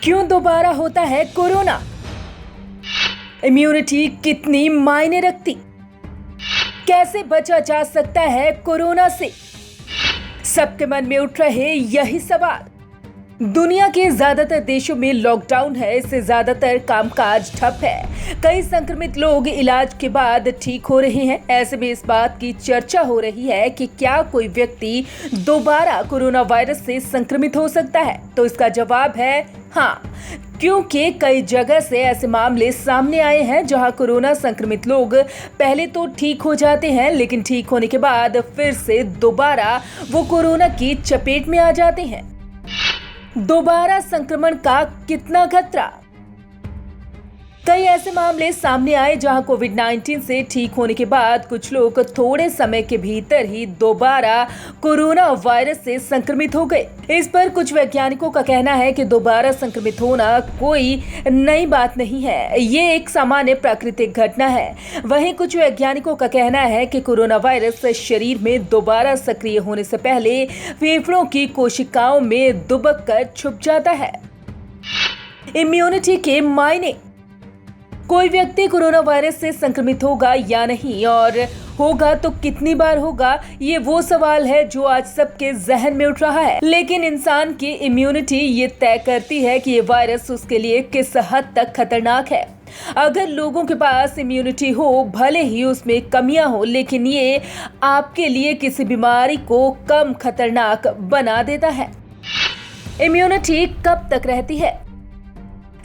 क्यों दोबारा होता है कोरोना? इम्यूनिटी कितनी मायने रखती? कैसे बचा जा सकता है कोरोना से? सबके मन में उठ रहे यही सवाल। दुनिया के ज्यादातर देशों में लॉकडाउन है, इससे ज्यादातर कामकाज ठप है। कई संक्रमित लोग इलाज के बाद ठीक हो रहे हैं। ऐसे में इस बात की चर्चा हो रही है कि क्या कोई व्यक्ति दोबारा कोरोना वायरस से संक्रमित हो सकता है? तो इसका जवाब है हाँ, क्योंकि कई जगह से ऐसे मामले सामने आए हैं जहां कोरोना संक्रमित लोग पहले तो ठीक हो जाते हैं, लेकिन ठीक होने के बाद फिर से दोबारा वो कोरोना की चपेट में आ जाते हैं। दोबारा संक्रमण का कितना खतरा? कई ऐसे मामले सामने आए जहां कोविड-19 से ठीक होने के बाद कुछ लोग थोड़े समय के भीतर ही दोबारा कोरोना वायरस से संक्रमित हो गए। इस पर कुछ वैज्ञानिकों का कहना है कि दोबारा संक्रमित होना कोई नई बात नहीं है, ये एक सामान्य प्राकृतिक घटना है। वहीं कुछ वैज्ञानिकों का कहना है कि कोरोना वायरस शरीर में दोबारा सक्रिय होने से पहले फेफड़ों की कोशिकाओं में दुबक कर छुप जाता है। इम्यूनिटी के मायने। कोई व्यक्ति कोरोना वायरस से संक्रमित होगा या नहीं, और होगा तो कितनी बार होगा, ये वो सवाल है जो आज सबके जहन में उठ रहा है। लेकिन इंसान की इम्यूनिटी ये तय करती है कि ये वायरस उसके लिए किस हद तक खतरनाक है। अगर लोगों के पास इम्यूनिटी हो, भले ही उसमें कमियां हो, लेकिन ये आपके लिए किसी बीमारी को कम खतरनाक बना देता है। इम्यूनिटी कब तक रहती है?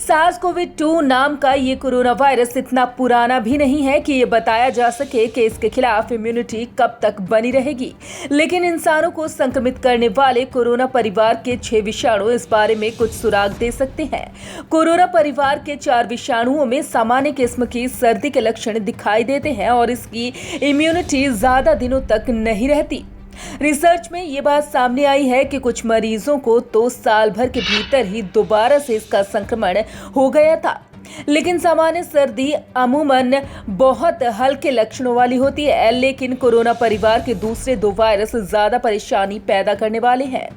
SARS-CoV-2 नाम का ये कोरोना वायरस इतना पुराना भी नहीं है कि ये बताया जा सके कि इसके खिलाफ इम्यूनिटी कब तक बनी रहेगी। लेकिन इंसानों को संक्रमित करने वाले कोरोना परिवार के 6 विषाणु इस बारे में कुछ सुराग दे सकते हैं। कोरोना परिवार के 4 विषाणुओं में सामान्य किस्म की सर्दी के लक्षण दिखाई देते हैं और इसकी इम्यूनिटी ज्यादा दिनों तक नहीं रहती। रिसर्च में ये बात सामने आई है कि कुछ मरीजों को तो साल भर के भीतर ही दोबारा से इसका संक्रमण हो गया था। लेकिन सामान्य सर्दी अमूमन बहुत हल्के लक्षणों वाली होती है, लेकिन कोरोना परिवार के दूसरे 2 वायरस ज्यादा परेशानी पैदा करने वाले हैं।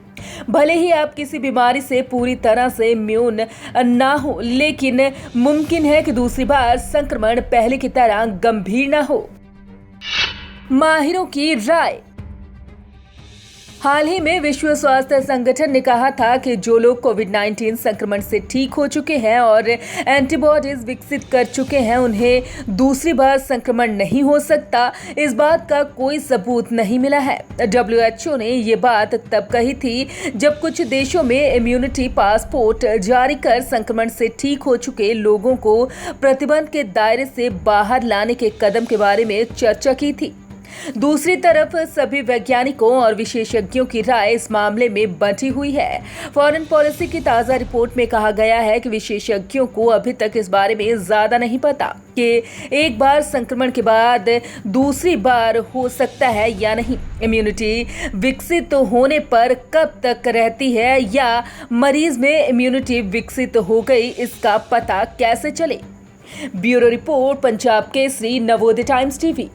भले ही आप किसी बीमारी से पूरी तरह से इम्यून ना हो, लेकिन मुमकिन है कि दूसरी बार संक्रमण पहले की तरह गंभीर ना हो। माहिरों की राय। हाल ही में विश्व स्वास्थ्य संगठन ने कहा था कि जो लोग कोविड-19 संक्रमण से ठीक हो चुके हैं और एंटीबॉडीज विकसित कर चुके हैं, उन्हें दूसरी बार संक्रमण नहीं हो सकता। इस बात का कोई सबूत नहीं मिला है। WHO ने ये बात तब कही थी जब कुछ देशों में इम्यूनिटी पासपोर्ट जारी कर संक्रमण से ठीक हो चुके लोगों को प्रतिबंध के दायरे से बाहर लाने के कदम के बारे में चर्चा की थी। दूसरी तरफ सभी वैज्ञानिकों और विशेषज्ञों की राय इस मामले में बंटी हुई है। फॉरेन पॉलिसी की ताज़ा रिपोर्ट में कहा गया है कि विशेषज्ञों को अभी तक इस बारे में ज्यादा नहीं पता कि एक बार संक्रमण के बाद दूसरी बार हो सकता है या नहीं। इम्यूनिटी विकसित होने पर कब तक रहती है या मरीज में इम्यूनिटी विकसित हो गई, इसका पता कैसे चले? Bureau report, Punjab Kesari, Navodaya times TV.